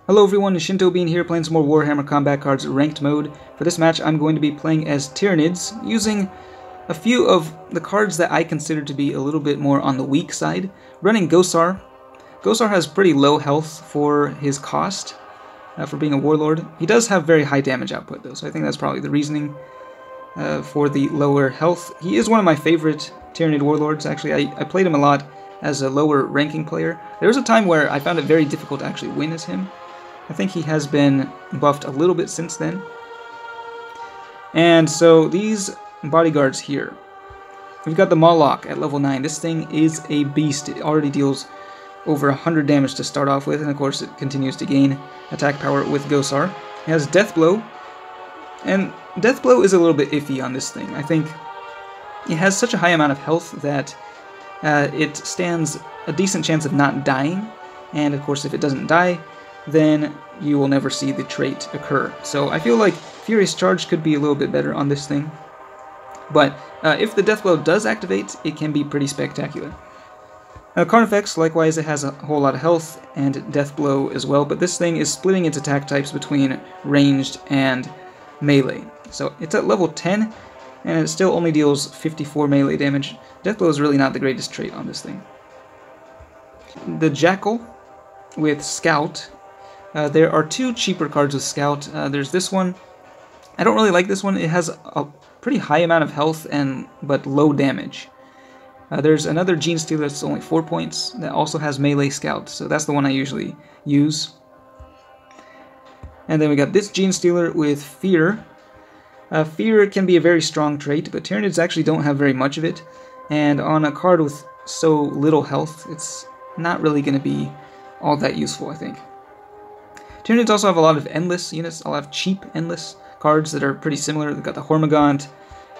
Hello everyone, Shinto Bean here playing some more Warhammer Combat Cards Ranked Mode. For this match I'm going to be playing as Tyranids, using a few of the cards that I consider to be a little bit more on the weak side. Running Ghosar. Ghosar has pretty low health for his cost, for being a Warlord. He does have very high damage output though, so I think that's probably the reasoning for the lower health. He is one of my favorite Tyranid Warlords, actually. I played him a lot as a lower ranking player. There was a time where I found it very difficult to actually win as him. I think he has been buffed a little bit since then. And so these bodyguards here, we've got the Moloch at level 9. This thing is a beast. It already deals over 100 damage to start off with, and of course it continues to gain attack power with Ghosar. It has Deathblow, and Deathblow is a little bit iffy on this thing. I think it has such a high amount of health that it stands a decent chance of not dying, and of course if it doesn't die, then you will never see the trait occur. So I feel like Furious Charge could be a little bit better on this thing. But if the Deathblow does activate, it can be pretty spectacular. Carnifex, likewise, it has a whole lot of health and Deathblow as well, but this thing is splitting its attack types between ranged and melee. So it's at level 10, and it still only deals 54 melee damage. Deathblow is really not the greatest trait on this thing. The Jackal with Scout. There are two cheaper cards with Scout. There's this one. I don't really like this one. It has a pretty high amount of health but low damage. There's another Gene Stealer that's only 4 points that also has melee Scout, so that's the one I usually use. And then we got this Gene Stealer with Fear. Fear can be a very strong trait, but Tyranids actually don't have very much of it, and on a card with so little health, it's not really going to be all that useful, I think. Tyranids also have a lot of endless units. I'll have cheap endless cards that are pretty similar. They've got the Hormigaunt,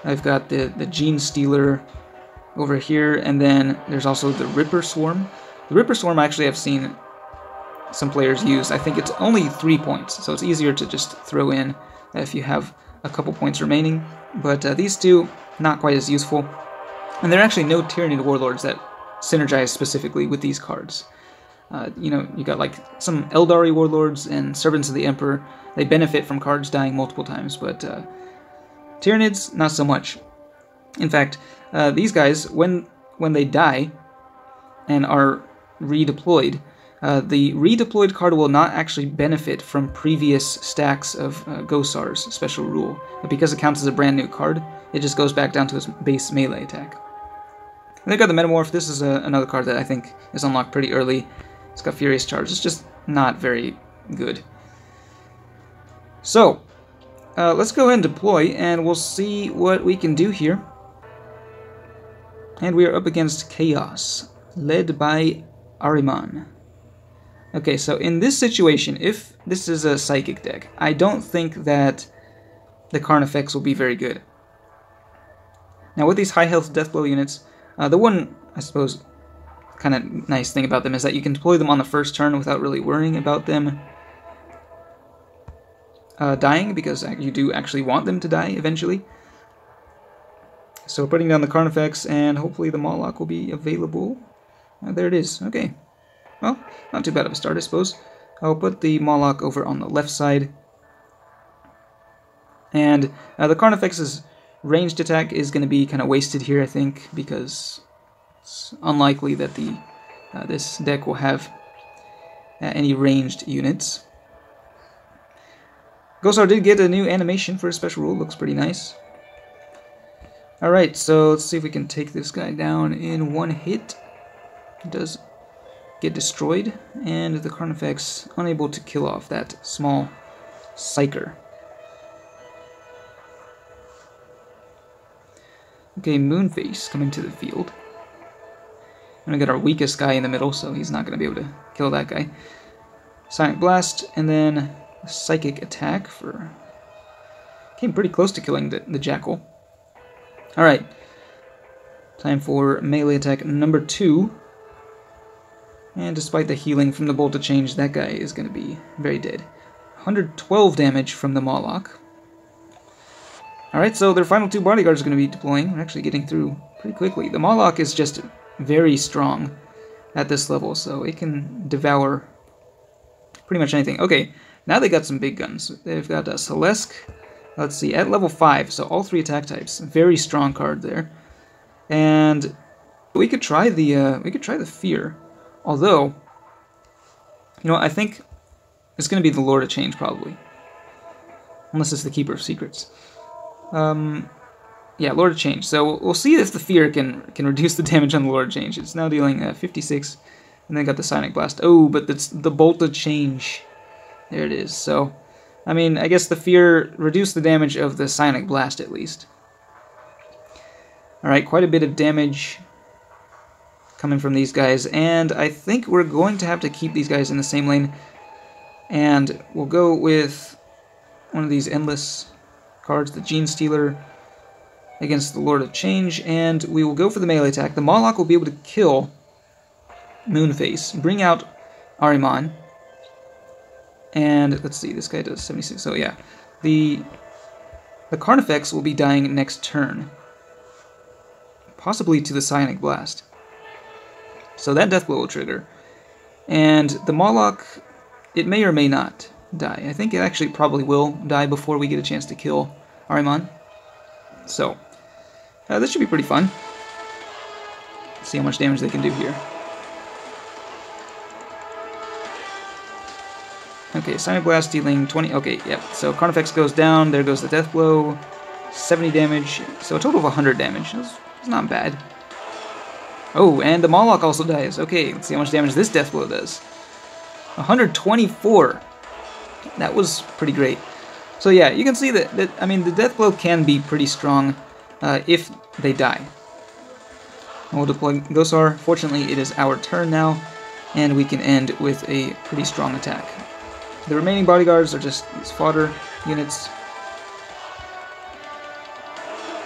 I've got the Gene Stealer over here, and then there's also the Ripper Swarm. The Ripper Swarm actually I've seen some players use. I think it's only 3 points, so it's easier to just throw in if you have a couple points remaining. But these two, not quite as useful. And there are actually no Tyranid Warlords that synergize specifically with these cards. You know, you got like some Eldari Warlords and Servants of the Emperor. They benefit from cards dying multiple times, but Tyranids, not so much. In fact, these guys, when they die and are redeployed, the redeployed card will not actually benefit from previous stacks of Ghosar's special rule. But because it counts as a brand new card, it just goes back down to its base melee attack. And they've got the Metamorph. This is another card that I think is unlocked pretty early. It's got Furious Charge. It's just not very good. So, let's go ahead and deploy, and we'll see what we can do here. And we are up against Chaos, led by Ahriman. Okay, so in this situation, if this is a Psychic deck, I don't think that the Carnifex will be very good. Now with these high health Deathblow units, the one, I suppose, kind of nice thing about them is that you can deploy them on the first turn without really worrying about them dying, because you do actually want them to die eventually. So putting down the Carnifex, and hopefully the Moloch will be available. There it is. Okay. Well, not too bad of a start, I suppose. I'll put the Moloch over on the left side. And the Carnifex's ranged attack is going to be kind of wasted here, I think, because it's unlikely that this deck will have any ranged units. Ghosar did get a new animation for a special rule. Looks pretty nice. Alright, so let's see if we can take this guy down in one hit. He does get destroyed, and the Carnifex unable to kill off that small Psyker. Okay, Moonface coming to the field. I'm gonna get our weakest guy in the middle, so he's not gonna be able to kill that guy. Sonic Blast, and then Psychic Attack for... Came pretty close to killing the Jackal. Alright, time for melee attack number 2. And despite the healing from the Bolt of Change, that guy is going to be very dead. 112 damage from the Moloch. Alright, so their final two bodyguards are going to be deploying. We're actually getting through pretty quickly. The Moloch is just very strong at this level, so it can devour pretty much anything. Okay, now they got some big guns. They've got Celesk, let's see, at level 5, so all 3 attack types. Very strong card there. And we could try the Fear. Although, you know, I think it's going to be the Lord of Change, probably. Unless it's the Keeper of Secrets. Yeah, Lord of Change. So we'll see if the Fear can reduce the damage on the Lord of Change. It's now dealing 56, and then got the Psionic Blast. Oh, but it's the Bolt of Change. There it is. So, I mean, I guess the Fear reduced the damage of the Psionic Blast at least. Alright, quite a bit of damage coming from these guys, and I think we're going to have to keep these guys in the same lane. And we'll go with one of these Endless cards, the Gene Stealer, against the Lord of Change, and we will go for the melee attack. The Moloch will be able to kill Moonface, bring out Ahriman, and let's see, this guy does 76, so yeah. The Carnifex will be dying next turn, possibly to the Psionic Blast. So that Deathblow will trigger, and the Moloch, it may or may not die. I think it actually probably will die before we get a chance to kill Ahriman. So, this should be pretty fun. Let's see how much damage they can do here. Okay, Psionic Blast dealing 20... Okay, yep. So Carnifex goes down, there goes the Deathblow. 70 damage, so a total of 100 damage. That's not bad. Oh, and the Moloch also dies. Okay, let's see how much damage this Deathblow does. 124. That was pretty great. So yeah, you can see that I mean, the Deathblow can be pretty strong if they die. We'll deploy Ghosar. Fortunately, it is our turn now, and we can end with a pretty strong attack. The remaining bodyguards are just these fodder units.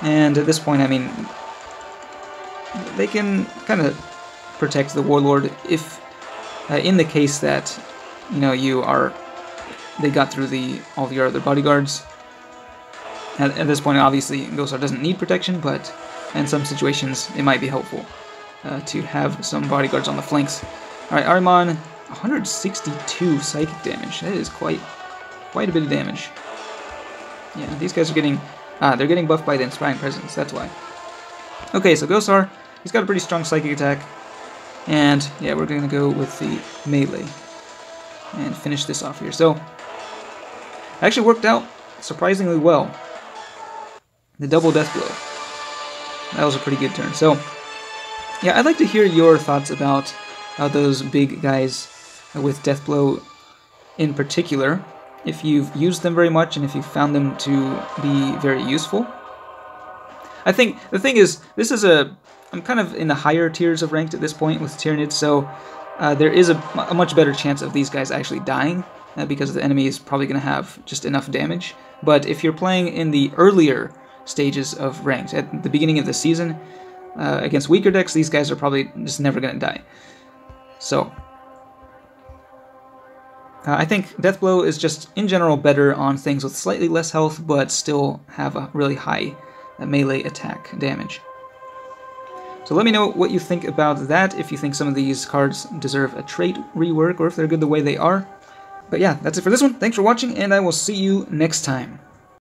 And at this point, I mean, they can kind of protect the Warlord if, in the case that, you know, they got through all your other bodyguards. At this point, obviously, Ghosar doesn't need protection, but in some situations, it might be helpful to have some bodyguards on the flanks. Alright, Ahriman, 162 psychic damage. That is quite a bit of damage. Yeah, these guys are getting... they're getting buffed by the Inspiring Presence, that's why. Okay, so Ghosar, he's got a pretty strong psychic attack. And, yeah, we're going to go with the melee and finish this off here. So, it actually worked out surprisingly well. The double Deathblow. That was a pretty good turn. So, yeah, I'd like to hear your thoughts about those big guys with Deathblow in particular. If you've used them very much and if you've found them to be very useful. I think the thing is, I'm kind of in the higher tiers of ranked at this point with Tyranids, so there is a much better chance of these guys actually dying because the enemy is probably going to have just enough damage. But if you're playing in the earlier stages of ranked, at the beginning of the season, against weaker decks, these guys are probably just never going to die. So, I think Deathblow is just, in general, better on things with slightly less health, but still have a really high melee attack damage. So let me know what you think about that, if you think some of these cards deserve a trait rework, or if they're good the way they are. But yeah, that's it for this one. Thanks for watching, and I will see you next time.